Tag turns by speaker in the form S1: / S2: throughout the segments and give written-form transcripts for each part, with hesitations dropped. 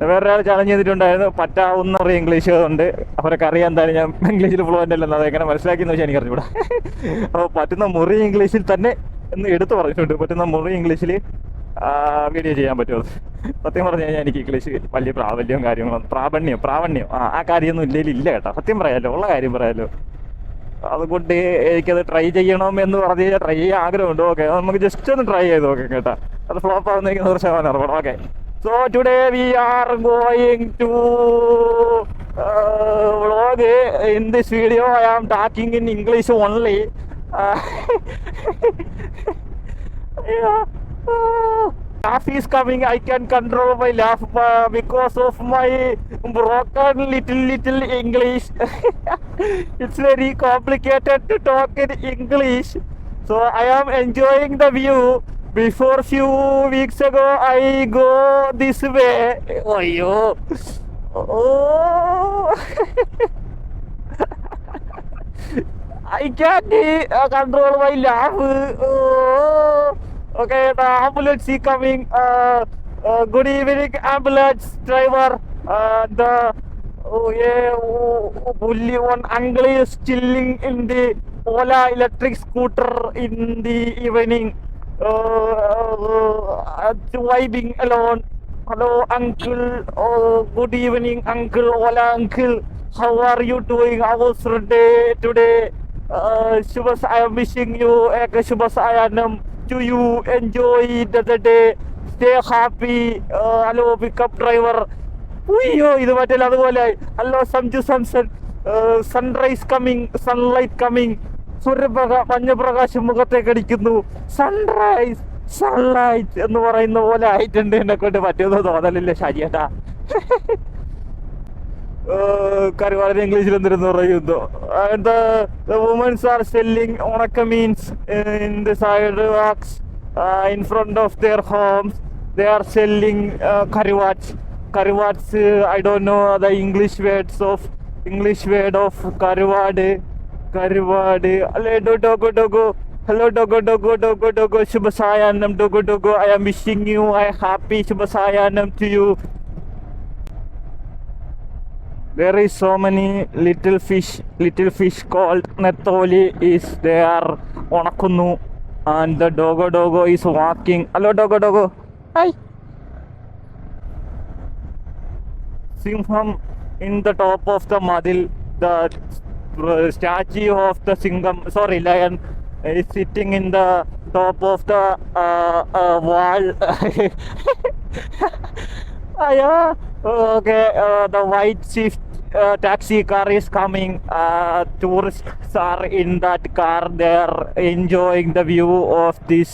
S1: വേറൊരാൾ ചാലഞ്ച് ചെയ്തിട്ടുണ്ടായിരുന്നു, പറ്റാവുന്ന ഇംഗ്ലീഷ് കൊണ്ട് അവരൊക്കെ അറിയാൻ എന്തായാലും ഞാൻ ഇംഗ്ലീഷിൽ ഫ്ലുവൻ്റ് അല്ലെന്ന്. അതെങ്ങനെ മനസ്സിലാക്കിയെന്ന് വെച്ചാൽ എനിക്ക് അറിഞ്ഞൂടാ. അപ്പോൾ പറ്റുന്ന മുറി ഇംഗ്ലീഷിൽ തന്നെ എന്ന് എടുത്തു പറഞ്ഞിട്ടുണ്ട്. പറ്റുന്ന മുറി ഇംഗ്ലീഷിൽ വീഡിയോ ചെയ്യാൻ പറ്റുമോ? സത്യം പറഞ്ഞു കഴിഞ്ഞാൽ എനിക്ക് ഇംഗ്ലീഷ് വലിയ കാര്യങ്ങളും പ്രാവണ്യം ആ കാര്യമൊന്നും ഇല്ല കേട്ടോ. സത്യം പറയാമല്ലോ, ഉള്ള കാര്യം പറയാമല്ലോ. അതുകൊണ്ട് എനിക്കത് ട്രൈ ചെയ്യണം എന്ന് പറഞ്ഞു കഴിഞ്ഞാൽ ട്രൈ ചെയ്യാൻ ആഗ്രഹമുണ്ട്. ഓക്കെ, നമുക്ക് ജസ്റ്റ് ഒന്ന് ട്രൈ ചെയ്ത് നോക്കാം കേട്ടോ. അത് ഫ്ലോപ്പ് ആവുന്നേക്ക് 100% ഉറപ്പാണ്. Okay, so today we are going to vlog. In this video I am talking in English only. Yeah. Laugh is coming. I can control my laugh because of my broken little English. It's very complicated to talk in English, so I am enjoying the view. Before few weeks ago I go this way. Oh. I can't control my laugh. Oh. Okay, the ambulance is coming. Good evening, ambulance driver. The bully one uncle is chilling in the Ola electric scooter in the evening, vibing alone. Hello, uncle. Good evening, uncle. Ola uncle. How are you doing? How was your day today? I am wishing you a Shubhasayanam to you. Enjoy the day. Stay happy. Hello, pickup driver. Uyyo, ഇത് മറ്റേ അതുപോലെ. Hello Sanju Samson. Sunrise coming, sunlight coming. മഞ്ഞപ്രകാശം മുഖത്തേക്ക് അടിക്കുന്നു. Sunrise, sunlight എന്ന് പറയുന്ന പോലെ ആയിട്ടുണ്ട്. എന്നെ കൊണ്ട് പറ്റുമെന്ന് തോന്നലില്ല ശരിയേട്ടാ. കരുവാരൻ ഇംഗ്ലീഷിൽ എന്തിരുന്ന് പറയുന്നു. The women are selling ഉണക്ക means in the sidewalks in front of their homes. They are selling kariwats. I don't know the English word of kariwad. Hello dogo Shubhasayanam dogo. I am wishing you a happy Shubhasayanam to you. There is so many little fish called Natholi is there Onakunu, and the dogo is walking. Hello dogo. Hi. Singham in the top of the madil. The statue of the lion is sitting in the top of the wall. Okay, the white shift taxi car is coming. Tourists are in that car. They are enjoying the view of this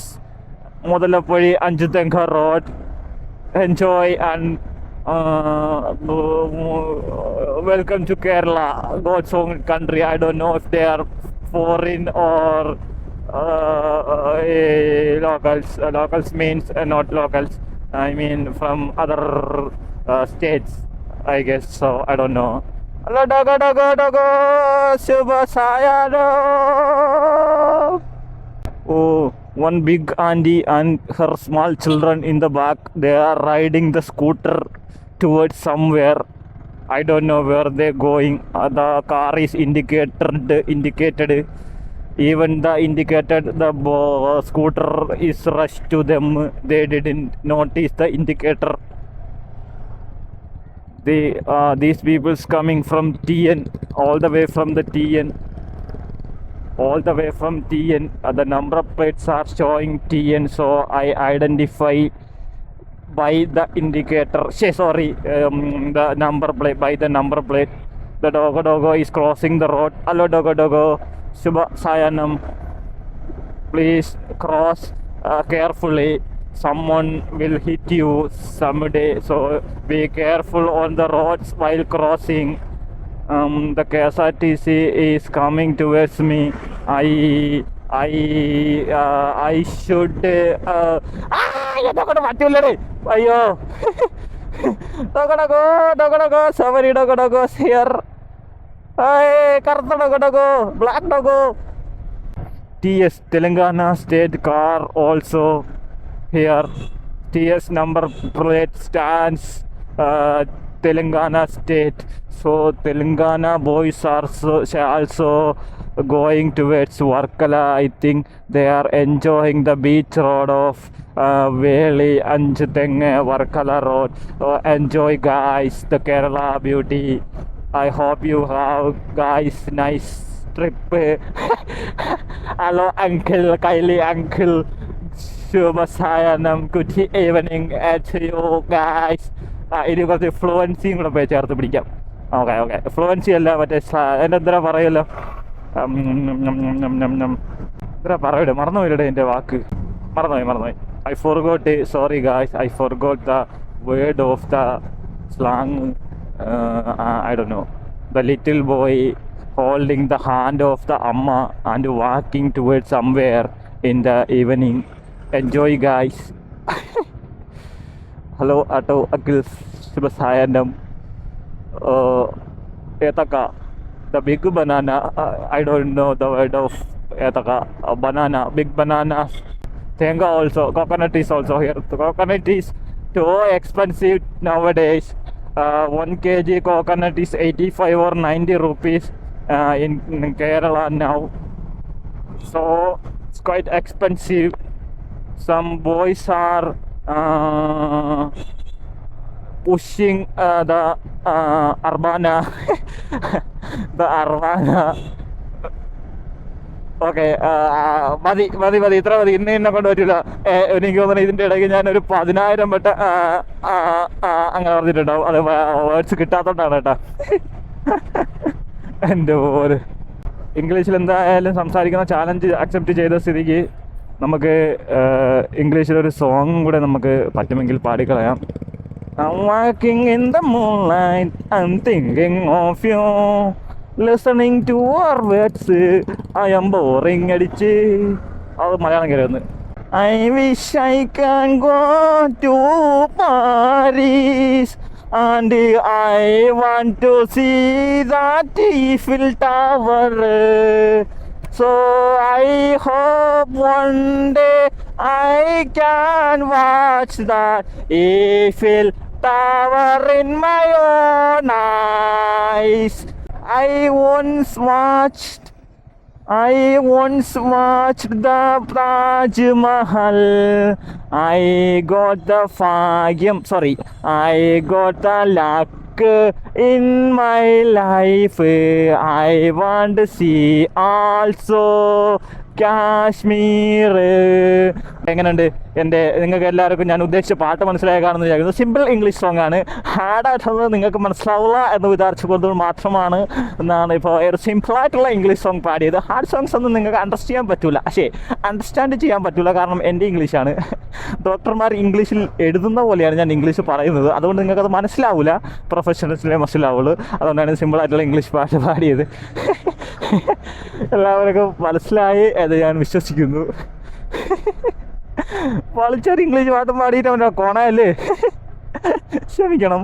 S1: Modalapudi Anjutanga road. Enjoy and welcome to Kerala, God's own country. I don't know if they are foreign or locals means not locals. I mean from other states, I guess. So I don't know. Hello dogo Shubhasayanam. Oh, one big auntie and her small children in the back. They are riding the scooter towards somewhere. I don't know where they're going. The car is indicated. Even the scooter is rushed to them. They didn't notice the indicator. These people's coming from TN, all the way from TN. The number plates are showing TN, so I identify by the indicator. The number plate, by the number plate. The dogo is crossing the road. Hello dogo Shubhasayanam. Please cross carefully. Someone will hit you someday, so be careful on the roads while crossing. The KSRTC is coming towards me. I should അയ്യോ dogo sorry dogo here. കറുത്ത dogo black dogo. TS Telangana state car also here. TS number plate stands Telangana state. So Telangana boys are also going towards Varkala. I think they are enjoying the beach road of Veli, Anjuteng, Varkala road. Enjoy guys, the Kerala beauty. I hope you have guys nice trip. Hello uncle, Kylie uncle. Shubhasayanam, good evening at you guys. ഇനി കുറച്ച് ഫ്ലുവൻസിയും കൂടെ പോയി ചേർത്ത് പിടിക്കാം. Okay fluency അല്ല മറ്റേ എന്താ പറയുമല്ലോ, എന്താ പറയൂടെ, മറന്നുപോയില്ലേ എൻ്റെ വാക്ക്, മറന്നുപോയി. I forgot it. Sorry guys, I forgot the word of the slang. I don't know. The little boy holding the hand of the amma and walking towards somewhere in the evening. Enjoy guys. Hello Auto Uncle Shubhasayanam. Etaka, the big banana. I don't know the word of etaka. Banana, big banana. Tenga also, coconut is also here. The coconut is too expensive nowadays. 1 kg coconut is 85 or 90 rupees in Kerala now. So it's quite expensive. Some boys are pushing the Arvana. The Arvana. Okay, മതി ഇത്ര മതി. ഇന്നെ കൊണ്ട് പറ്റില്ല. എനിക്ക് തോന്നുന്നു ഇതിൻ്റെ ഇടയ്ക്ക് ഞാനൊരു 10,000 വട്ട അങ്ങനെ പറഞ്ഞിട്ടുണ്ടാവും. അത് വേർഡ്സ് കിട്ടാത്തോണ്ടാണ് കേട്ടോ. എൻ്റെ പോലെ ഇംഗ്ലീഷിൽ എന്തായാലും സംസാരിക്കുന്ന ചാലഞ്ച് അക്സെപ്റ്റ് ചെയ്ത സ്ഥിതിക്ക് നമുക്ക് ഇംഗ്ലീഷിലൊരു സോങ്ങും കൂടെ നമുക്ക് പറ്റുമെങ്കിൽ പാടിക്കളയാം. I'm walking in the moonlight, I'm thinking of you, listening to our words, I am boring അടിച്ച്. അത് മലയാളം കയറി. I wish I can go to Paris and I want to see that Eiffel Tower. So I hope one day I can watch that Eiffel Tower in my own eyes. I once watched the Taj Mahal. I got the the luck in my life. I want to see also Kashmir. എങ്ങനെയുണ്ട് നിങ്ങൾക്ക് എല്ലാവർക്കും ഞാൻ ഉദ്ദേശിച്ച പാട്ട് മനസ്സിലായി കാണുമെന്ന് വിചാരിക്കുന്നു. Simple English song ആണ്. ഹാർഡായിട്ടുള്ളത് നിങ്ങൾക്ക് മനസ്സിലാവില്ല എന്ന് വിചാരിച്ചുകൊണ്ട് മാത്രമാണ് എന്നാണ് ഇപ്പോൾ ഒരു സിമ്പിളായിട്ടുള്ള ഇംഗ്ലീഷ് സോങ് പാടിയത്. ഹാർഡ് സോങ്സ് ഒന്നും നിങ്ങൾക്ക് അണ്ടർസ്റ്റാൻഡ് ചെയ്യാൻ പറ്റില്ല, കാരണം എൻ്റെ ഇംഗ്ലീഷാണ്. ഡോക്ടർമാർ ഇംഗ്ലീഷിൽ എഴുതുന്ന പോലെയാണ് ഞാൻ ഇംഗ്ലീഷ് പറയുന്നത്. അതുകൊണ്ട് നിങ്ങൾക്കത് മനസ്സിലാവില്ല, പ്രൊഫഷണൽസിനെ മനസ്സിലാവുള്ളൂ. അതുകൊണ്ടാണ് സിമ്പിളായിട്ടുള്ള ഇംഗ്ലീഷ് പാട്ട് പാടിയത്. എല്ലാവർക്കും മനസ്സിലായി എന്ന് ഞാൻ വിശ്വസിക്കുന്നു. പളിച്ചൊരു ഇംഗ്ലീഷ് പാട്ട് പാടിയിട്ട് അവൻ്റെ കോണയല്ലേ, ക്ഷമിക്കണം.